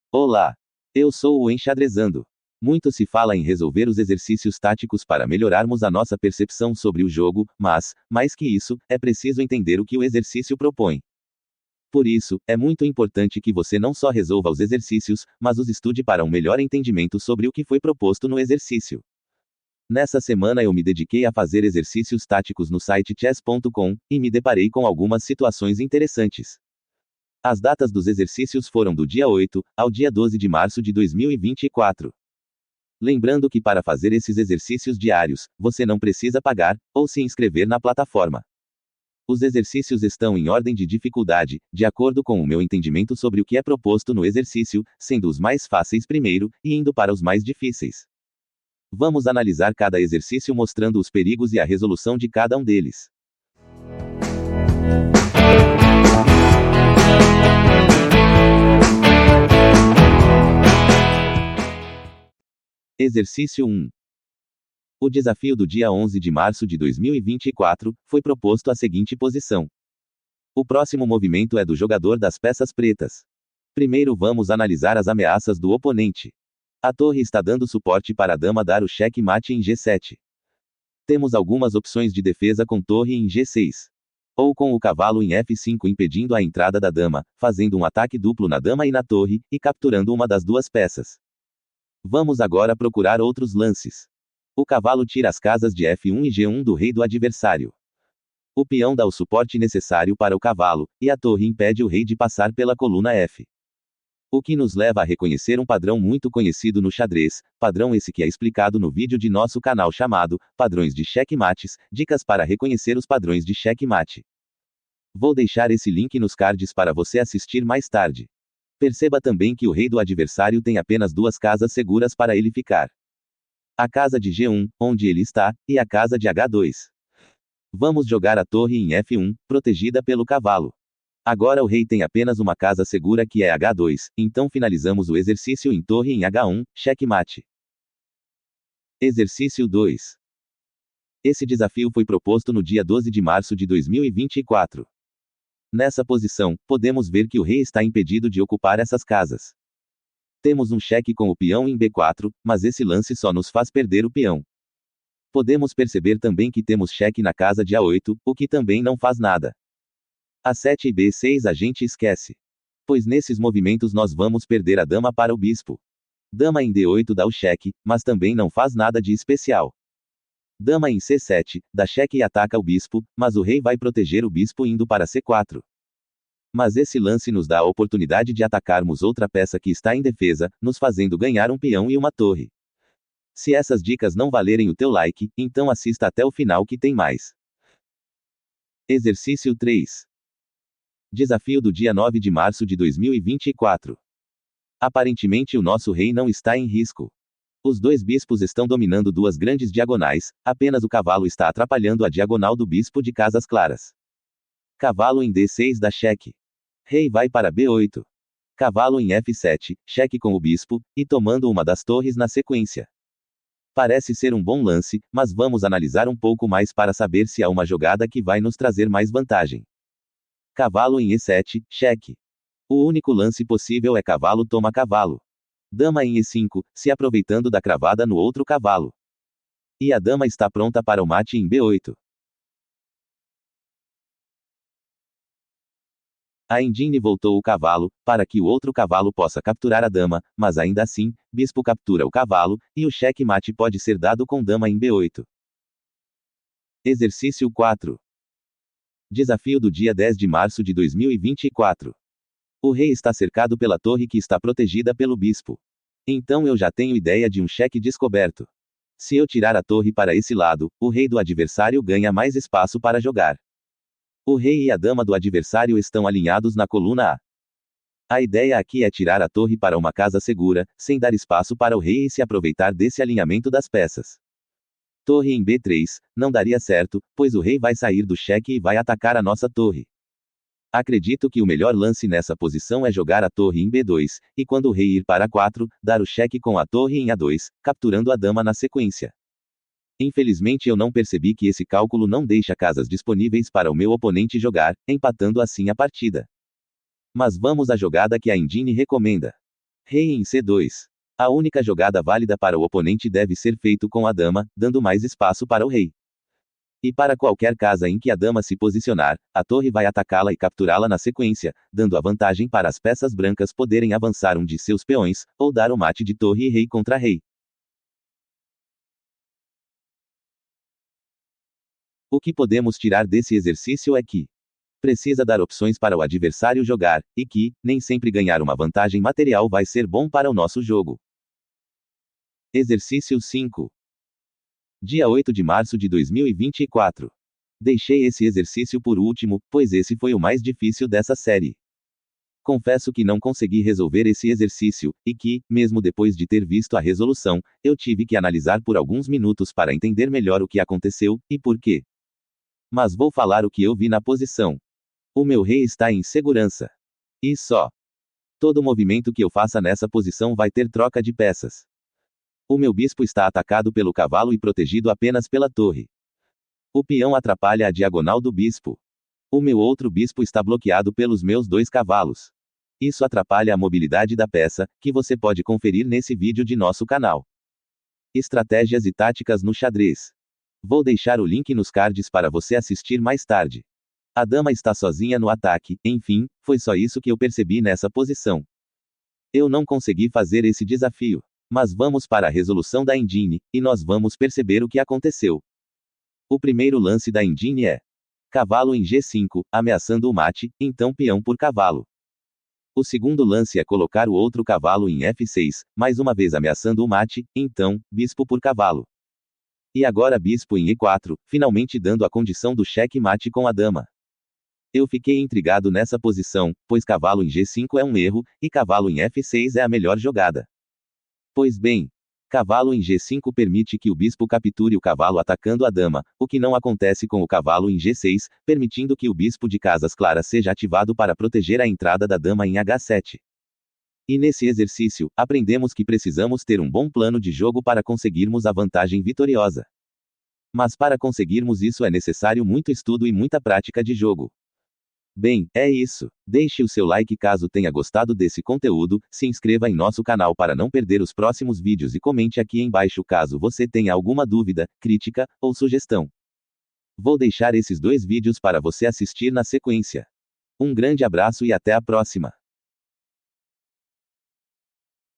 Olá! Eu sou o Enxadrezando. Muito se fala em resolver os exercícios táticos para melhorarmos a nossa percepção sobre o jogo, mas, mais que isso, é preciso entender o que o exercício propõe. Por isso, é muito importante que você não só resolva os exercícios, mas os estude para um melhor entendimento sobre o que foi proposto no exercício. Nessa semana eu me dediquei a fazer exercícios táticos no site chess.com, e me deparei com algumas situações interessantes. As datas dos exercícios foram do dia 8 ao dia 12 de março de 2024. Lembrando que para fazer esses exercícios diários, você não precisa pagar ou se inscrever na plataforma. Os exercícios estão em ordem de dificuldade, de acordo com o meu entendimento sobre o que é proposto no exercício, sendo os mais fáceis primeiro, e indo para os mais difíceis. Vamos analisar cada exercício mostrando os perigos e a resolução de cada um deles. Exercício 1. O desafio do dia 11 de março de 2024 foi proposto a seguinte posição. O próximo movimento é do jogador das peças pretas. Primeiro vamos analisar as ameaças do oponente. A torre está dando suporte para a dama dar o cheque-mate em G7. Temos algumas opções de defesa com torre em G6. Ou com o cavalo em F5 impedindo a entrada da dama, fazendo um ataque duplo na dama e na torre, e capturando uma das duas peças. Vamos agora procurar outros lances. O cavalo tira as casas de F1 e G1 do rei do adversário. O peão dá o suporte necessário para o cavalo, e a torre impede o rei de passar pela coluna F. O que nos leva a reconhecer um padrão muito conhecido no xadrez, padrão esse que é explicado no vídeo de nosso canal chamado Padrões de Checkmates, dicas para reconhecer os padrões de checkmate. Vou deixar esse link nos cards para você assistir mais tarde. Perceba também que o rei do adversário tem apenas duas casas seguras para ele ficar. A casa de G1, onde ele está, e a casa de H2. Vamos jogar a torre em F1, protegida pelo cavalo. Agora o rei tem apenas uma casa segura que é H2, então finalizamos o exercício em torre em H1, checkmate. Exercício 2. Esse desafio foi proposto no dia 12 de março de 2024. Nessa posição, podemos ver que o rei está impedido de ocupar essas casas. Temos um cheque com o peão em B4, mas esse lance só nos faz perder o peão. Podemos perceber também que temos cheque na casa de A8, o que também não faz nada. A7 e B6 a gente esquece. Pois nesses movimentos nós vamos perder a dama para o bispo. Dama em D8 dá o cheque, mas também não faz nada de especial. Dama em C7, dá cheque e ataca o bispo, mas o rei vai proteger o bispo indo para C4. Mas esse lance nos dá a oportunidade de atacarmos outra peça que está em defesa, nos fazendo ganhar um peão e uma torre. Se essas dicas não valerem o teu like, então assista até o final que tem mais. Exercício 3. Desafio do dia 9 de março de 2024. Aparentemente o nosso rei não está em risco. Os dois bispos estão dominando duas grandes diagonais, apenas o cavalo está atrapalhando a diagonal do bispo de casas claras. Cavalo em D6 dá cheque. Rei vai para B8. Cavalo em F7, cheque com o bispo, e tomando uma das torres na sequência. Parece ser um bom lance, mas vamos analisar um pouco mais para saber se há uma jogada que vai nos trazer mais vantagem. Cavalo em E7, cheque. O único lance possível é cavalo toma cavalo. Dama em E5, se aproveitando da cravada no outro cavalo. E a dama está pronta para o mate em B8. A engine voltou o cavalo, para que o outro cavalo possa capturar a dama, mas ainda assim, bispo captura o cavalo, e o cheque-mate pode ser dado com dama em B8. Exercício 4. Desafio do dia 10 de março de 2024. O rei está cercado pela torre que está protegida pelo bispo. Então eu já tenho ideia de um cheque descoberto. Se eu tirar a torre para esse lado, o rei do adversário ganha mais espaço para jogar. O rei e a dama do adversário estão alinhados na coluna A. A ideia aqui é tirar a torre para uma casa segura, sem dar espaço para o rei e se aproveitar desse alinhamento das peças. Torre em B3, não daria certo, pois o rei vai sair do cheque e vai atacar a nossa torre. Acredito que o melhor lance nessa posição é jogar a torre em B2, e quando o rei ir para 4, dar o cheque com a torre em A2, capturando a dama na sequência. Infelizmente eu não percebi que esse cálculo não deixa casas disponíveis para o meu oponente jogar, empatando assim a partida. Mas vamos à jogada que a engine recomenda. Rei em C2. A única jogada válida para o oponente deve ser feito com a dama, dando mais espaço para o rei. E para qualquer casa em que a dama se posicionar, a torre vai atacá-la e capturá-la na sequência, dando a vantagem para as peças brancas poderem avançar um de seus peões, ou dar o mate de torre e rei contra rei. O que podemos tirar desse exercício é que precisa dar opções para o adversário jogar, e que, nem sempre ganhar uma vantagem material vai ser bom para o nosso jogo. Exercício 5. Dia 8 de março de 2024. Deixei esse exercício por último, pois esse foi o mais difícil dessa série. Confesso que não consegui resolver esse exercício, e que, mesmo depois de ter visto a resolução, eu tive que analisar por alguns minutos para entender melhor o que aconteceu, e por quê. Mas vou falar o que eu vi na posição. O meu rei está em segurança. E só. Todo movimento que eu faça nessa posição vai ter troca de peças. O meu bispo está atacado pelo cavalo e protegido apenas pela torre. O peão atrapalha a diagonal do bispo. O meu outro bispo está bloqueado pelos meus 2 cavalos. Isso atrapalha a mobilidade da peça, que você pode conferir nesse vídeo de nosso canal. Estratégias e táticas no xadrez. Vou deixar o link nos cards para você assistir mais tarde. A dama está sozinha no ataque, enfim, foi só isso que eu percebi nessa posição. Eu não consegui fazer esse desafio. Mas vamos para a resolução da engine, e nós vamos perceber o que aconteceu. O primeiro lance da engine é cavalo em G5, ameaçando o mate, então peão por cavalo. O segundo lance é colocar o outro cavalo em F6, mais uma vez ameaçando o mate, então, bispo por cavalo. E agora bispo em E4, finalmente dando a condição do cheque-mate com a dama. Eu fiquei intrigado nessa posição, pois cavalo em G5 é um erro, e cavalo em F6 é a melhor jogada. Pois bem, cavalo em G5 permite que o bispo capture o cavalo atacando a dama, o que não acontece com o cavalo em G6, permitindo que o bispo de casas claras seja ativado para proteger a entrada da dama em H7. E nesse exercício, aprendemos que precisamos ter um bom plano de jogo para conseguirmos a vantagem vitoriosa. Mas para conseguirmos isso é necessário muito estudo e muita prática de jogo. Bem, é isso. Deixe o seu like caso tenha gostado desse conteúdo, se inscreva em nosso canal para não perder os próximos vídeos e comente aqui embaixo caso você tenha alguma dúvida, crítica, ou sugestão. Vou deixar esses 2 vídeos para você assistir na sequência. Um grande abraço e até a próxima.